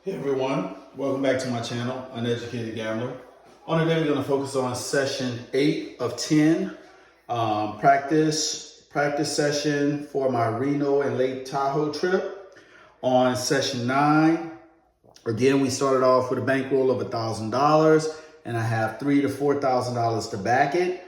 Hey everyone, welcome back to my channel, Uneducated Gambler. On today we're going to focus on session 8 of 10, practice session for my Reno and Lake Tahoe trip. On session 9, again we started off with a bankroll of $1,000 and I have $3,000 to $4,000 to back it.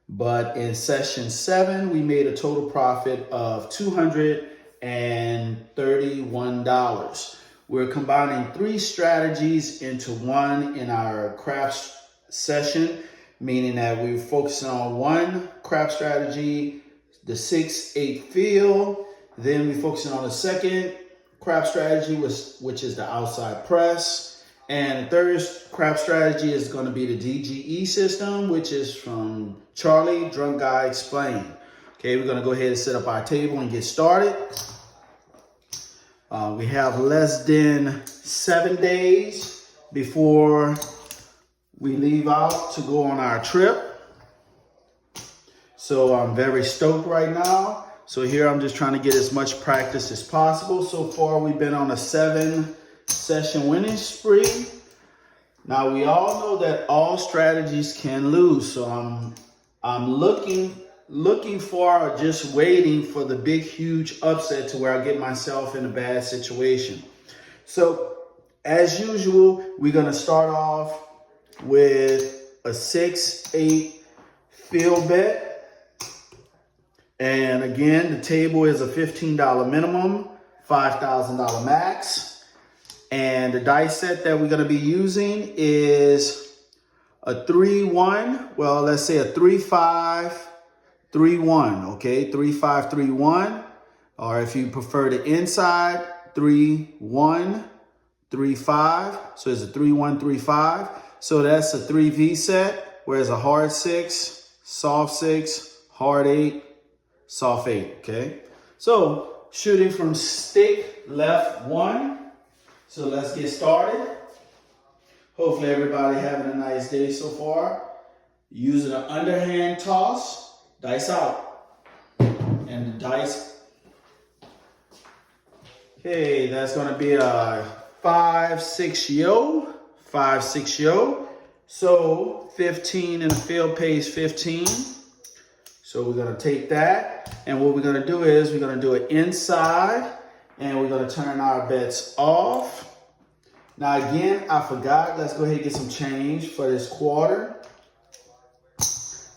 But in session 7 we made a total profit of $231. We're combining 3 strategies into one in our craft session, meaning that we're focusing on one craft strategy, the 6-8 fill. Then we're focusing on the second craft strategy, which is the outside press. And the third craft strategy is going to be the DGE system, which is from Charlie Drunk Guy Explained. Okay, we're going to go ahead and set up our table and get started. We have less than 7 days before we leave out to go on our trip. So I'm very stoked right now. So here I'm just trying to get as much practice as possible. So far we've been on a 7-session winning spree. Now we all know that all strategies can lose. So I'm looking for or just waiting for the big, huge upset to where I get myself in a bad situation. So as usual, we're going to start off with a 6-8 field bet. And again, the table is a $15 minimum, $5,000 max. And the dice set that we're going to be using is a 3-1. Well, let's say a 3-5. 3-1, okay, 3-5, 3-1, or if you prefer the inside, 3-1, 3-5. So it's a 3-1, 3-5. So that's a 3V set, whereas a hard 6, soft 6, hard 8, soft 8. Okay. So shooting from stick left 1. So let's get started. Hopefully everybody having a nice day so far. Using an underhand toss. Dice out, and the dice, okay, that's gonna be a 5-6 yo, 5-6 yo. So 15 in the field pays 15. So we're gonna take that, and what we're gonna do is we're gonna do it inside, and we're gonna turn our bets off. Now again, I forgot, let's go ahead and get some change for this quarter.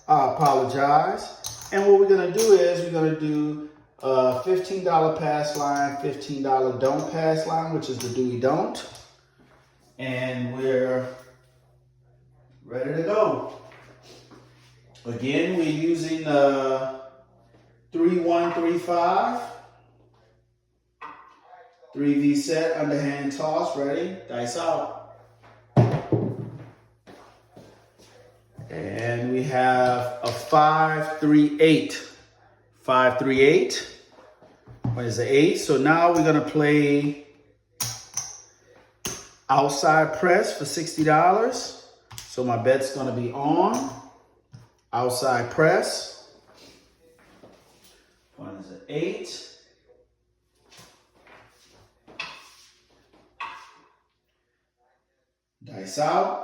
I apologize. And what we're going to do is we're going to do a $15 pass line, $15 don't pass line, which is the do we don't. And we're ready to go. Again, we're using 3-1, 3-5. 3V set, underhand toss, ready, dice out. And we have a 5-3-8. 5-3-8. What is the 8? So now we're going to play outside press for $60. So my bet's going to be on outside press. What is it? 8. Dice out.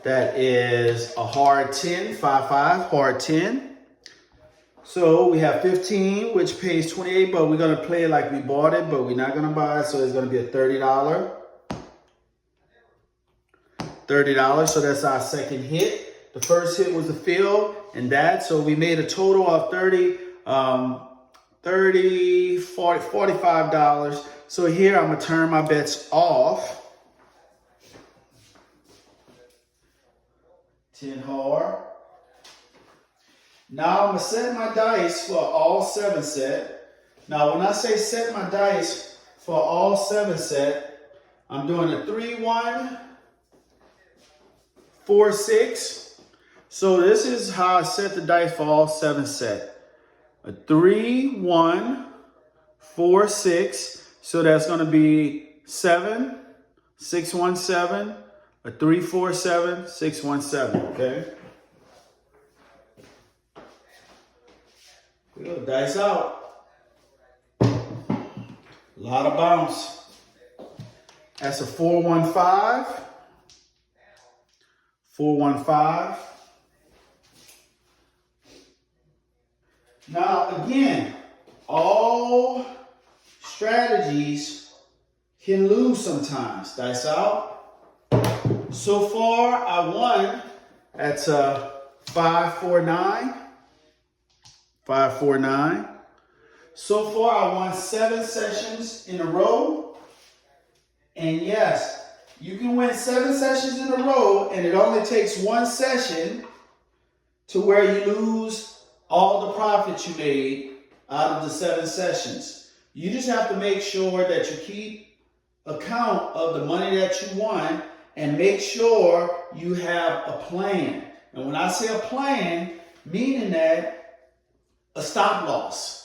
That is a hard 10, 5-5, hard 10. So we have 15, which pays 28, but we're going to play it like we bought it, but we're not going to buy it. So it's going to be a $30. $30, so that's our second hit. The first hit was the field and that. So we made a total of $30, $40, $45. So here I'm going to turn my bets off. 10 hard. Now I'm going to set my dice for all 7 set. Now when I say set my dice for all 7 set, I'm doing a 3-1, 4-6. So this is how I set the dice for all 7 set. A 3-1, 4-6. So that's going to be 7, 6-1-7. A 3-4-7, 6-1-7, okay? We'll dice out. A lot of bounce. That's a 415. 415. Now, again, all strategies can lose sometimes. Dice out. So far, I won at 549. 549. So far, I won 7 sessions in a row. And yes, you can win 7 sessions in a row, and it only takes 1 session to where you lose all the profits you made out of the 7 sessions. You just have to make sure that you keep account of the money that you won and make sure you have a plan. And when I say a plan, meaning that a stop loss.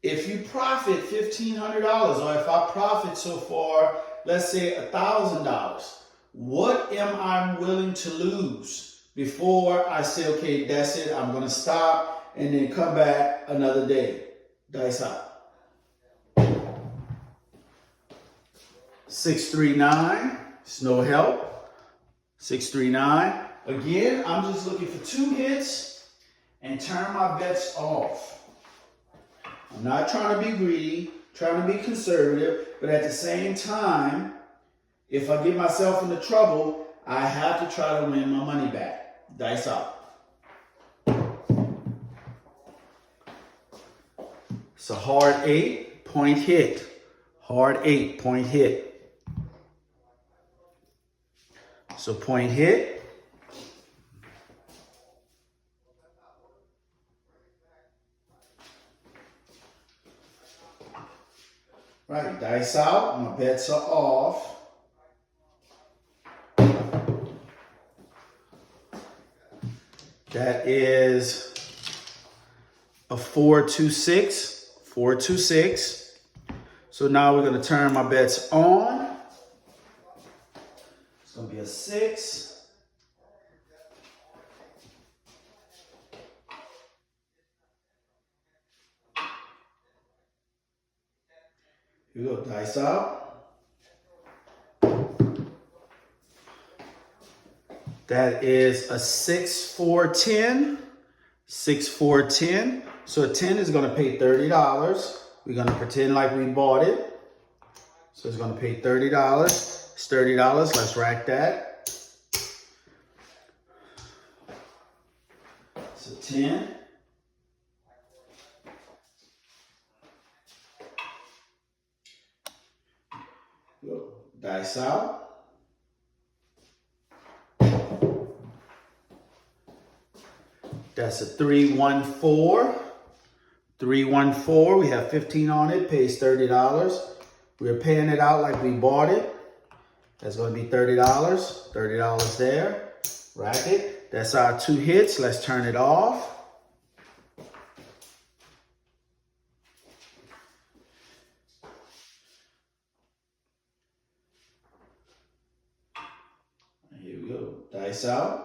If you profit $1,500, or if I profit so far, let's say $1,000, what am I willing to lose before I say, okay, that's it, I'm gonna stop and then come back another day? Dice out. 639, it's no help. 639. Again, I'm just looking for 2 hits and turn my bets off. I'm not trying to be greedy, trying to be conservative, but at the same time, if I get myself into trouble, I have to try to win my money back. Dice out. It's a hard 8-point hit. Hard 8-point hit. So point hit. Right, dice out, my bets are off. That is a 426, 426. So now we're gonna turn my bets on. It's gonna be a 6. Here we go, dice out. That is a 6, 4, 10. 6, 4, 10. So a 10 is gonna pay $30. We're gonna pretend like we bought it. So it's gonna pay $30. It's $30, let's rack that. So 10. Go. Dice out. That's a 314. 314. We have 15 on it. Pays $30. We're paying it out like we bought it. That's going to be $30. $30 there. Rack it. That's our 2 hits. Let's turn it off. Here we go. Dice out.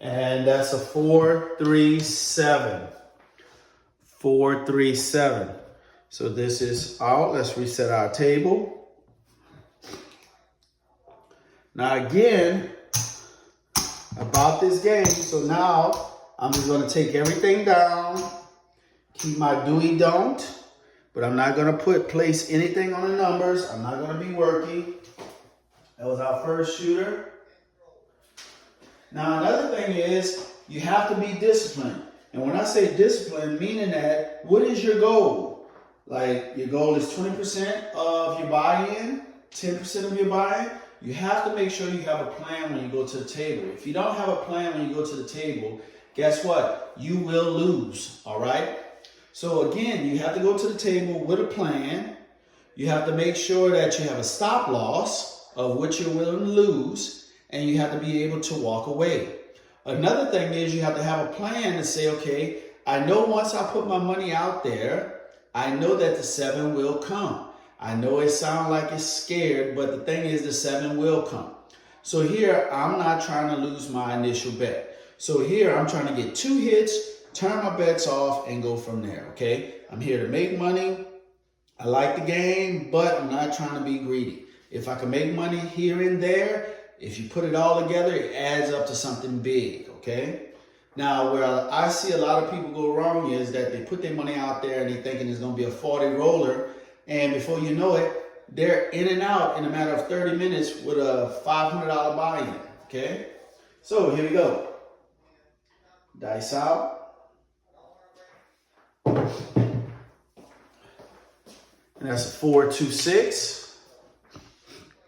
And that's a 437. 437. So this is out. Let's reset our table. Now again, about this game. So now I'm just going to take everything down. Keep my do don't. But I'm not going to place anything on the numbers. I'm not going to be working. That was our first shooter. Now, another thing is you have to be disciplined. And when I say discipline, meaning that, what is your goal? Like, your goal is 20% of your buy-in, 10% of your buy-in. You have to make sure you have a plan when you go to the table. If you don't have a plan when you go to the table, guess what? You will lose, all right? So again, you have to go to the table with a plan. You have to make sure that you have a stop loss of what you're willing to lose, and you have to be able to walk away. Another thing is you have to have a plan to say, okay, I know once I put my money out there, I know that the 7 will come. I know it sounds like it's scared, but the thing is the 7 will come. So here, I'm not trying to lose my initial bet. So here, I'm trying to get 2 hits turn my bets off and go from there, okay? I'm here to make money. I like the game, but I'm not trying to be greedy. If I can make money here and there, if you put it all together, it adds up to something big, okay? Now, where I see a lot of people go wrong is that they put their money out there and they're thinking it's going to be a 40 roller, and before you know it, they're in and out in a matter of 30 minutes with a $500 buy-in, okay? So here we go. Dice out. And that's a 4-2-6.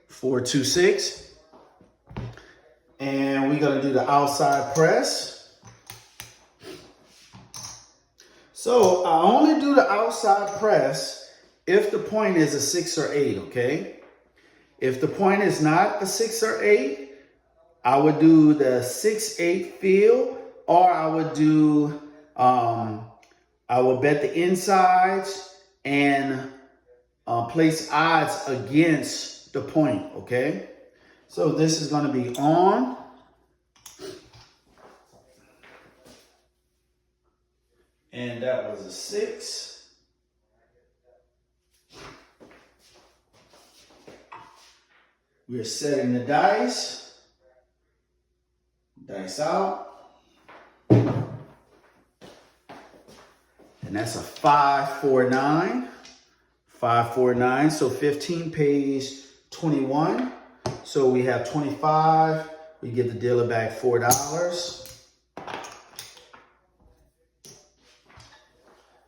4-2-6. And we're going to do the outside press. So I only do the outside press if the point is a 6 or 8, okay? If the point is not a 6 or 8, I would do the 6-8 field, or I would do, I would bet the insides and place odds against the point, okay? So this is going to be on. And that was a 6. We're setting the dice. Dice out. And that's a 5-4-9. 5-4-9. So 15 pays 21. So we have 25. We give the dealer back $4.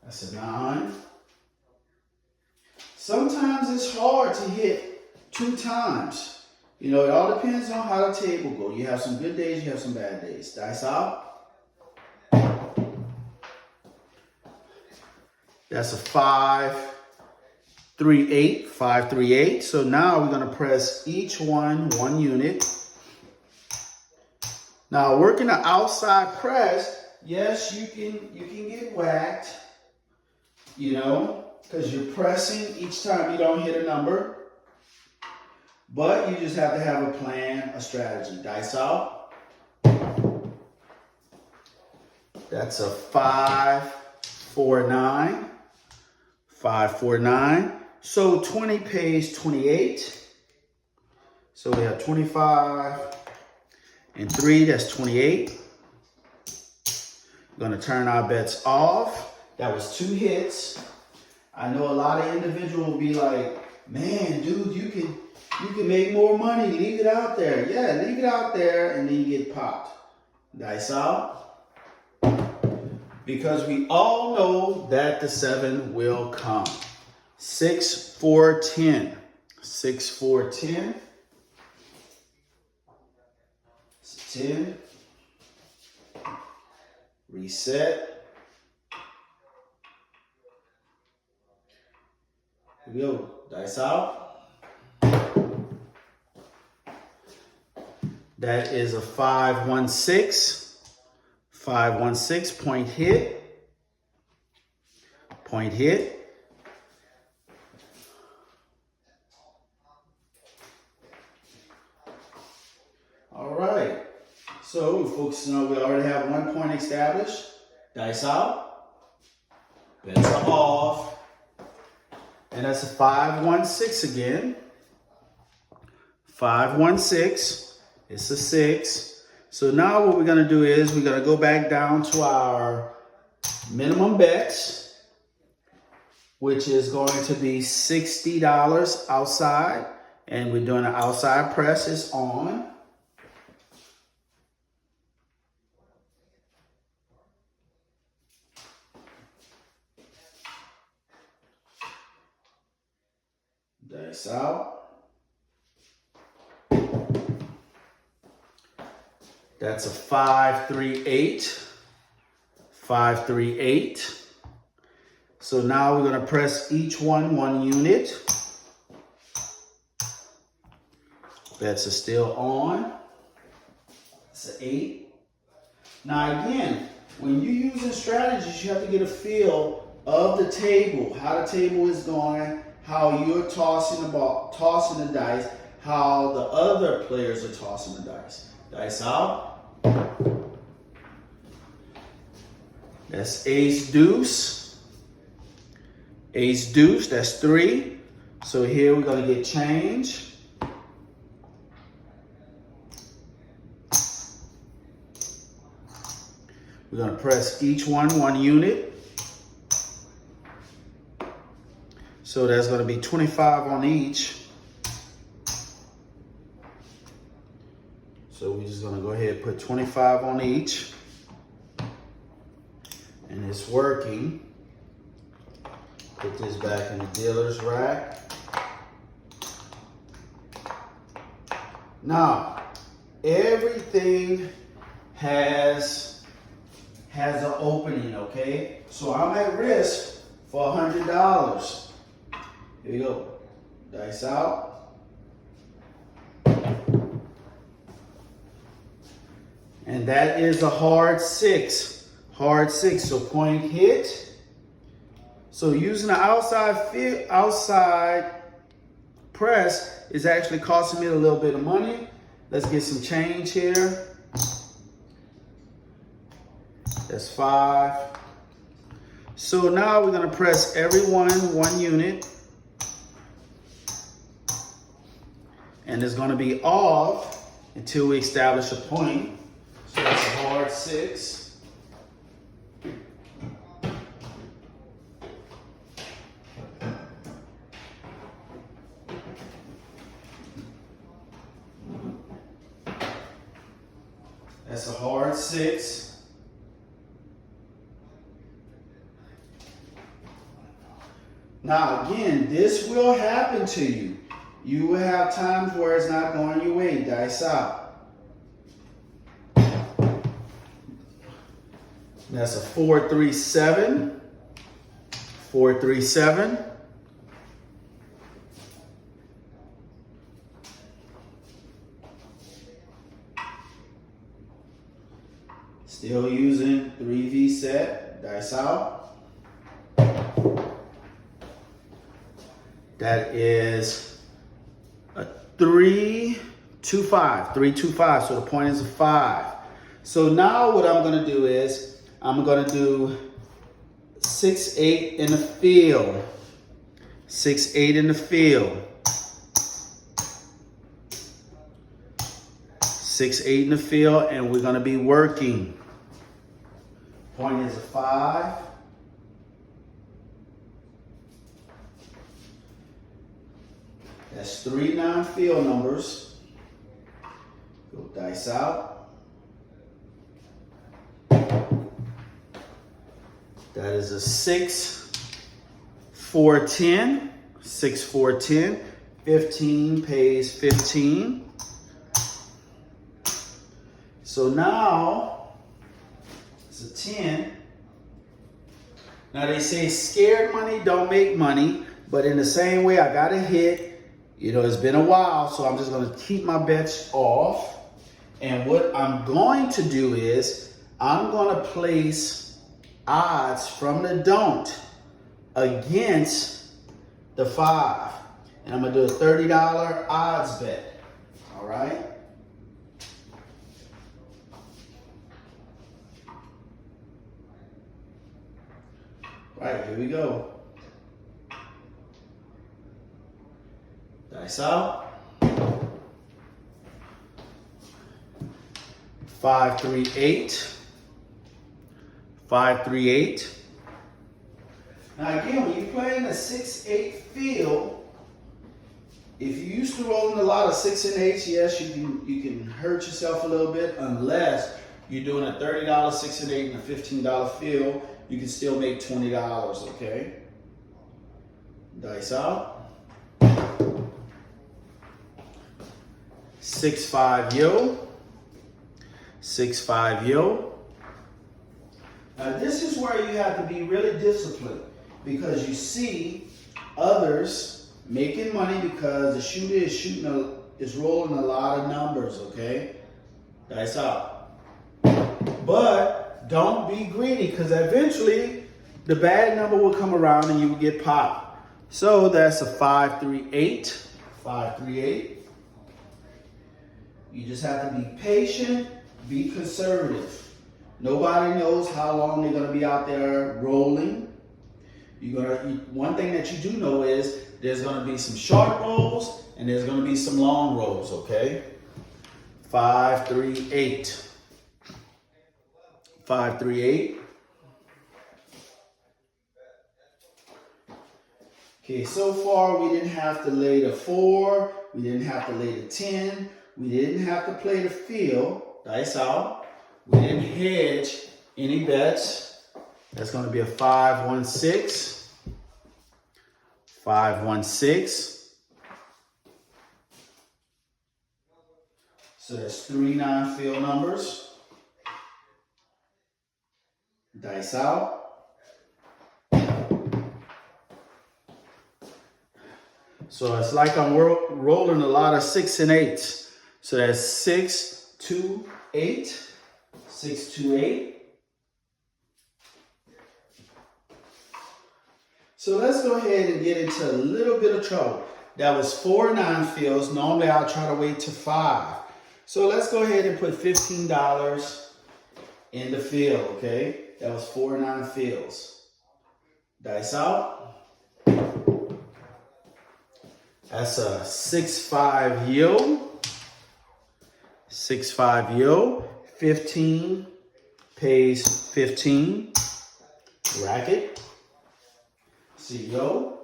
That's a 9. Sometimes it's hard to hit 2 times. You know, it all depends on how the table goes. You have some good days, you have some bad days. Dice out. That's a 5-3-8. 5-3-8. So now we're going to press each one unit. Now working the outside press, yes, you can get whacked, you know, because you're pressing each time you don't hit a number. But you just have to have a plan, a strategy. Dice out. That's a 5-4-9. 5-4-9. So 20 pays 28. So we have 25 and 3, that's 28. We're going to turn our bets off. That was 2 hits. I know a lot of individuals will be like, man, dude, you can make more money. Leave it out there. Yeah, leave it out there and then you get popped. Dice out. Because we all know that the 7 will come. 6-4-10. 6-4-10. 10. Reset. Here we go. Dice out. That is a 5-1-6. 5-1-6. Point hit. Point hit. All right. So, folks, you know we already have 1 point established. Dice out. Bets are off. And that's a 5-1-6 again. 5-1-6. It's a 6. So now what we're going to do is we're going to go back down to our minimum bets, which is going to be $60 outside. And we're doing an outside press. It's on. Dice out. That's a 5-3-8. 5-3-8. So now we're going to press each one unit. Bets are still on. It's an 8. Now again, when you're using strategies, you have to get a feel of the table, how the table is going, how you're tossing the ball, tossing the dice, how the other players are tossing the dice. Dice out. That's ace deuce. Ace deuce, that's 3. So here we're gonna get change. We're gonna press each one unit. So that's gonna be 25 on each. So we're just gonna go ahead and put 25 on each. And it's working. Put this back in the dealer's rack. Now, everything has an opening, okay? So I'm at risk for $100. Here you go. Dice out. And that is a hard 6. Hard 6, so point hit. So using the outside press is actually costing me a little bit of money. Let's get some change here. That's 5. So now we're gonna press every one unit. And it's gonna be off until we establish a point. So that's a hard 6. That's a hard 6. Now again, this will happen to you. You will have times where it's not going your way. Dice out. That's a 4, 3, 7. 4, 3, 7. Still using 3V set. Dice out. That is a 3, 2, 5. 3, 2, 5. So the point is a 5. So now what I'm going to do is I'm going to do 6, 8 in the field. 6, 8 in the field. 6, 8 in the field, and we're going to be working. Point is a 5. That's 3 non-field numbers. Go dice out. That is a 6, 4, 10. 6, 4, 10. 15 pays 15. So now it's a 10. Now they say scared money don't make money, but in the same way I got a hit. You know, it's been a while, so I'm just going to keep my bets off. And what I'm going to do is I'm going to place odds from the don't against the 5. And I'm going to do a $30 odds bet. All right? Right, here we go. Dice out. 5, 3, 8. 5, 3, 8. Now again, when you're playing a 6, 8 field, if you used to roll in a lot of 6 and 8s, yes, you can hurt yourself a little bit unless you're doing a $30 6 and 8 and a $15 field. You can still make $20, okay? Dice out. 6, 5, yo. 6, 5, yo. Now this is where you have to be really disciplined because you see others making money because the shooter is rolling a lot of numbers, okay? Dice out. But don't be greedy because eventually the bad number will come around and you will get popped. So that's a 5, 3, 8. 5, 3, 8. You just have to be patient, be conservative. Nobody knows how long they're gonna be out there rolling. One thing that you do know is there's gonna be some short rolls and there's gonna be some long rolls, okay? 5, 3, 8. 5, 3, 8. Okay, so far we didn't have to lay the 4, we didn't have to lay the 10, we didn't have to play the field, dice out. We didn't hedge any bets. That's going to be a 5, 1, 6. 5, 1, 6. So that's 3 non-field numbers. Dice out. So it's like I'm rolling a lot of 6 and 8s. So that's 6, 2, 8. 6, 2, 8. So let's go ahead and get into a little bit of trouble. That was 4 non-fields. Normally I'll try to wait to 5. So let's go ahead and put $15 in the field, okay? That was 4 non-fields. Dice out. That's a 6, 5 yo. 6, 5 yo. 15 pays 15. Racket. See yo.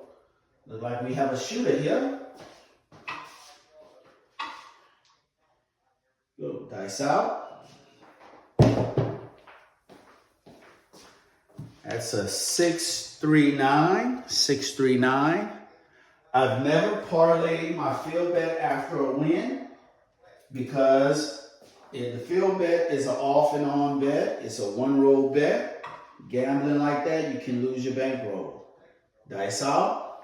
Look like we have a shooter here. Go dice out. That's a 6, 3, 9. 6, 3, 9. I've never parlayed my field bet after a win because if the field bet is an off and on bet, it's a one roll bet. Gambling like that, you can lose your bankroll. Dice out.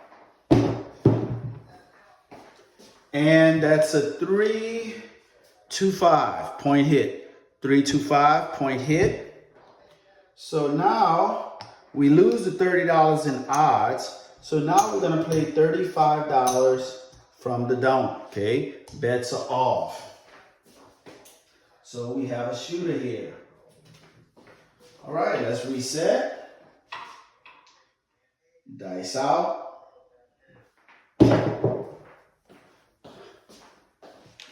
And that's a 3, 2, 5 point hit. 3, 2, 5 point hit. So now we lose the $30 in odds. So now we're gonna play $35 from the don't, okay? Bets are off. So we have a shooter here. All right, let's reset. Dice out.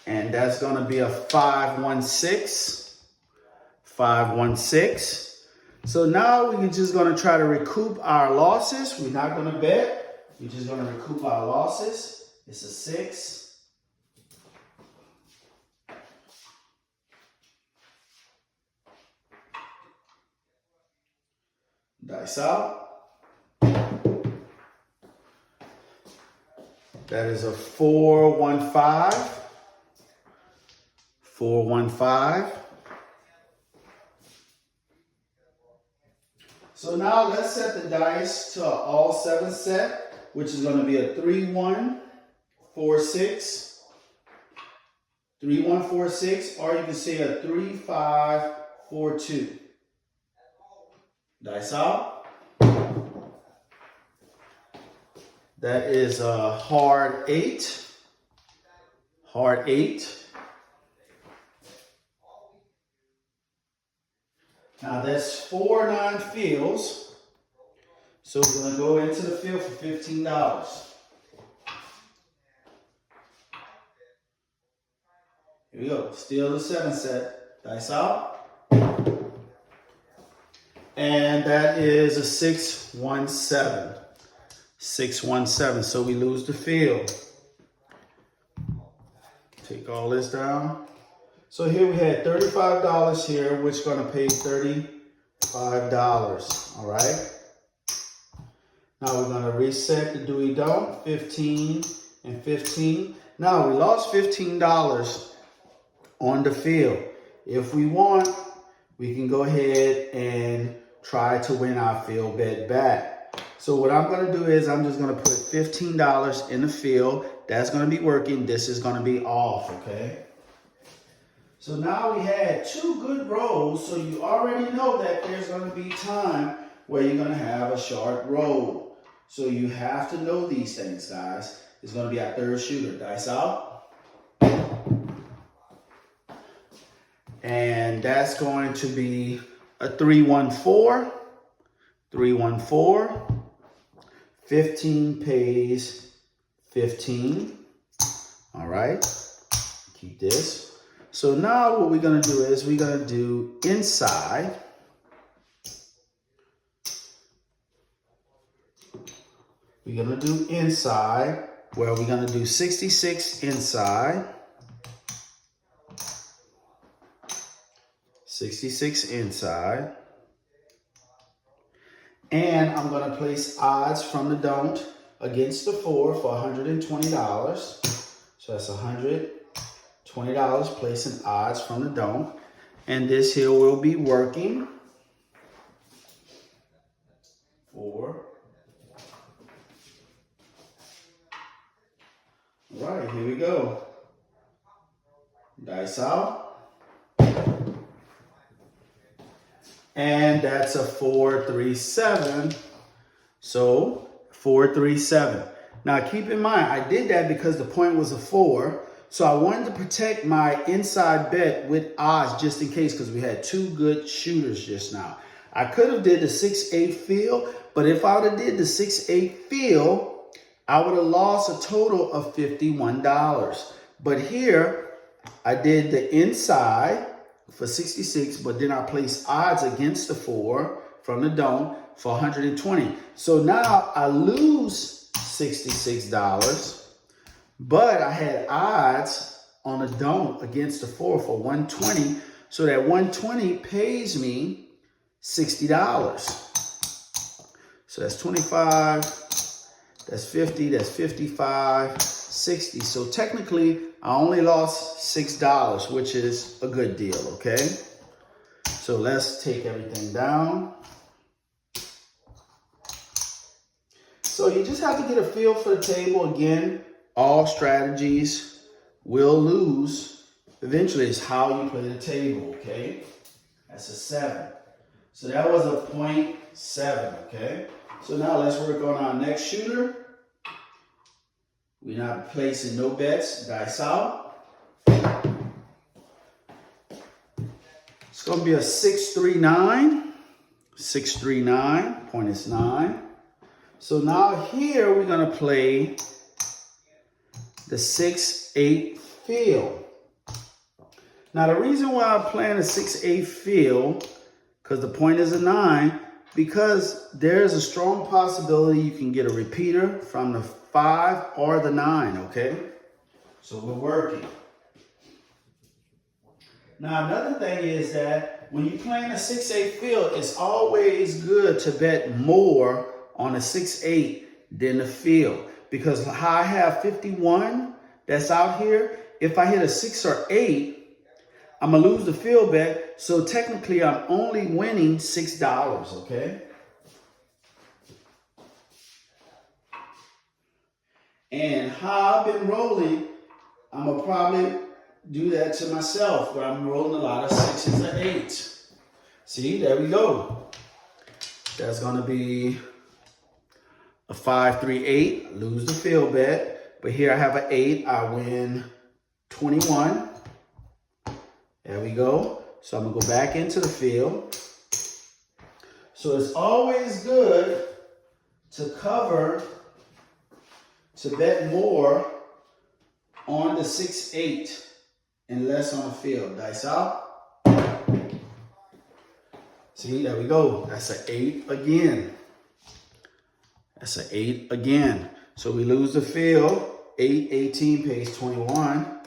And that's gonna be a 5, 1, 6. 5, 1, 6. So now we're just gonna try to recoup our losses. We're not gonna bet. We're just gonna recoup our losses. It's a 6. Dice out. That is a 4, 1, 5. 4, 1, 5. So now let's set the dice to an all 7 set, which is going to be a 3, 1, 4, 6. 3, 1, 4, 6, or you can say a 3, 5, 4, 2. Dice out. That is a hard 8. Hard 8. Now that's 4 non-fields. So we're gonna go into the field for $15. Here we go, still the 7 set. Dice out. And that is a 6, 1, 7. 6, 1, 7, so we lose the field. Take all this down. So here we had $35 here, which is gonna pay $35, all right? Now we're gonna reset the Dewey Don't, 15 and 15. Now we lost $15 on the field. If we want, we can go ahead and try to win our field bet back. So what I'm gonna do is I'm just gonna put $15 in the field. That's gonna be working, this is gonna be off, okay? So now we had 2 good rolls, so you already know that there's going to be time where you're going to have a short roll. So you have to know these things, guys. It's going to be our 3rd shooter. Dice out. And that's going to be a 314, 314, 15 pays 15. All right, keep this. So now what we're gonna do is we're gonna do inside. We're gonna do inside, where we're gonna do 66 inside. 66 inside. And I'm gonna place odds from the don't against the 4 for $120. So that's $120 placing odds from the don't. And this here will be working. 4. All right, here we go. Dice out. And that's a 4-3-7. So 4-3-7. Now keep in mind, I did that because the point was a 4. So I wanted to protect my inside bet with odds just in case, because we had two good shooters just now. I could have did the 6-8 field, but if I would have did the 6-8 field, I would have lost a total of $51. But here, I did the inside for 66, but then I placed odds against the 4 from the don't for 120. So now I lose $66, but I had odds on the don't against the 4 for 120. So that 120 pays me $60. So that's 25, that's 50, that's 55, 60. So technically, I only lost $6, which is a good deal, okay? So let's take everything down. So you just have to get a feel for the table. Again, all strategies will lose. Eventually, it's how you play the table, okay? That's a 7. So that was a 0.7, okay? So now let's work on our next shooter. We're not placing no bets. Dice out. It's going to be a 6-3-9. 6-3-9. Point is 9. So now here we're going to play the 6-8 field. Now the reason why I'm playing a 6-8 field, because the point is a 9, because there's a strong possibility you can get a repeater from the 5 or the 9, okay? So we're working. Now another thing is that when you're playing a 6-8 field, it's always good to bet more on a 6-8 than the field. Because how I have 51 that's out here, if I hit a 6 or 8, I'm gonna lose the field bet. So technically I'm only winning $6, okay? And how I've been rolling, I'm gonna probably do that to myself, where I'm rolling a lot of 6s and 8s. See, there we go. That's gonna be a 5-3-8, lose the field bet. But here I have an 8, I win 21. There we go. So I'm gonna go back into the field. So it's always good to cover, to bet more on the 6-8 and less on the field. Dice out. See, there we go. That's an 8 again. That's an 8 again. So we lose the field. 8-18 pays 21.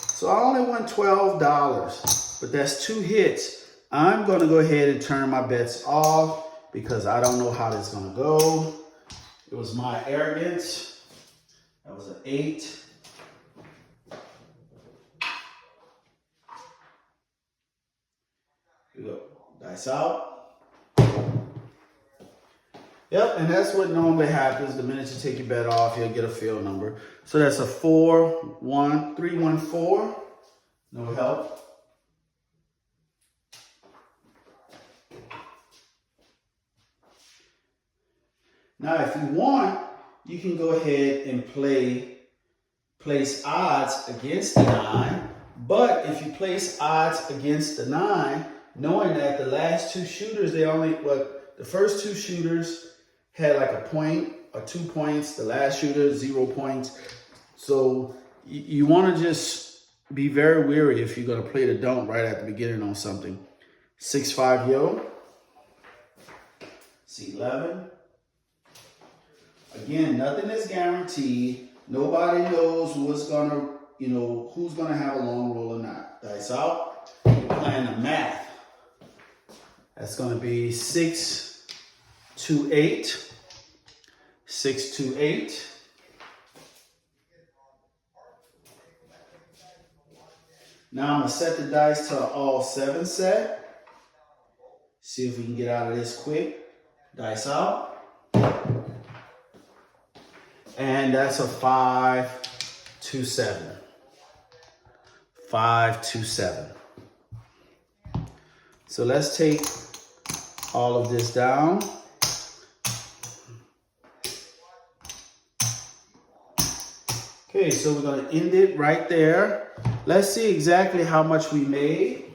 So I only won $12, but that's 2 hits. I'm gonna go ahead and turn my bets off because I don't know how this is gonna go. It was my arrogance. That was an 8. Here we go. Dice out. Yep, and that's what normally happens. The minute you take your bet off, you'll get a field number. So that's a 4-1-3-1-4. No help. Now, if you want, you can go ahead and place odds against the 9. But if you place odds against the 9, knowing that the last two shooters, the first two shooters had like a point or 2 points. The last shooter, 0 points. So you want to just be very wary if you're going to play the don't right at the beginning on something. 6-5 yo. C11. Again, nothing is guaranteed. Nobody knows who's gonna have a long roll or not. Dice out. We're playing the math. That's gonna be 6 to 8. 6 to 8. Now I'm gonna set the dice to an all 7 set. See if we can get out of this quick. Dice out. And that's a 5 to 7. 5 to 7. So let's take all of this down. Okay, so we're going to end it right there. Let's see exactly how much we made.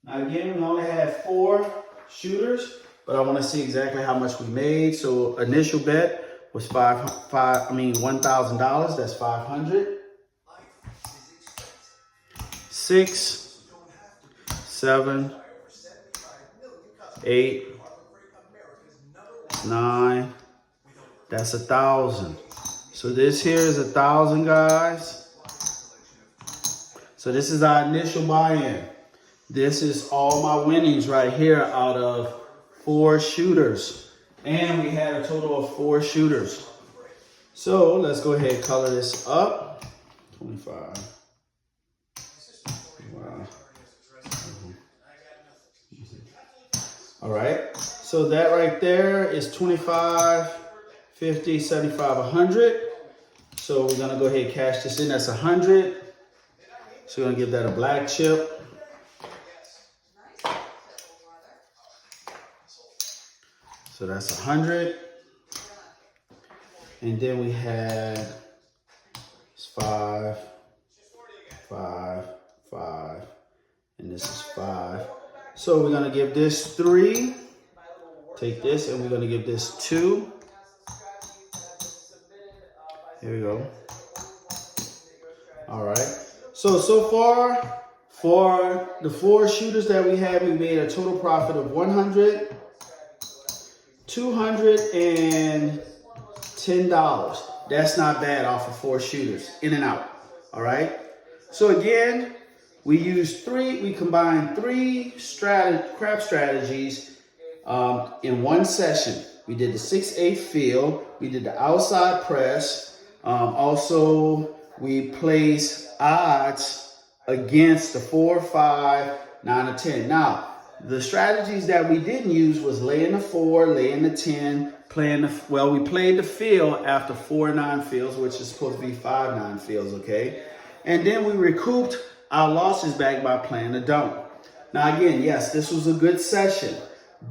Now again, we only had 4 shooters, but I want to see exactly how much we made. So initial bet was $1,000. That's 500. 6, 7, 8, 9. That's 1,000. So this here is 1,000, guys. So this is our initial buy-in. This is all my winnings right here out of 4 shooters. And we had a total of 4 shooters. So let's go ahead and color this up. 25. Wow. All right. So that right there is 25, 50, 75, 100. So we're going to go ahead and cash this in. That's 100. So we're going to give that a black chip. So that's 100. And then we had 5, 5, 5, and this is 5. So we're gonna give this 3. Take this and we're gonna give this 2. Here we go. All right. So far for the 4 shooters that we had, we made a total profit of $100. $210. That's not bad off of 4 shooters, in and out. All right. So again, we combined 3 crap strategies in one session. We did the 6-8 field. We did the outside press. Also, we placed odds against the 4, 5, 9, or 10. Now, the strategies that we didn't use was laying the 4, laying the 10, we played the field after 4-9 fields, which is supposed to be 5-9 fields, okay? And then we recouped our losses back by playing the don't. Now again, yes, this was a good session,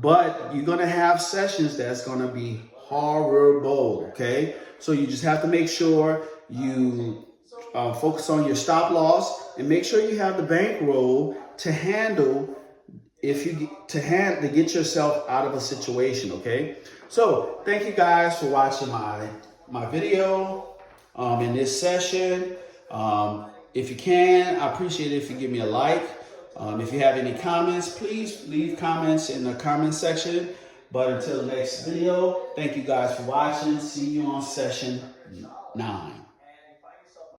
but you're gonna have sessions that's gonna be horrible, okay? So you just have to make sure you focus on your stop loss and make sure you have the bankroll to handle to get yourself out of a situation, okay? So thank you guys for watching my video in this session. If you can, I appreciate it if you give me a like. If you have any comments, please leave comments in the comment section. But until the next video, thank you guys for watching. See you on session 9.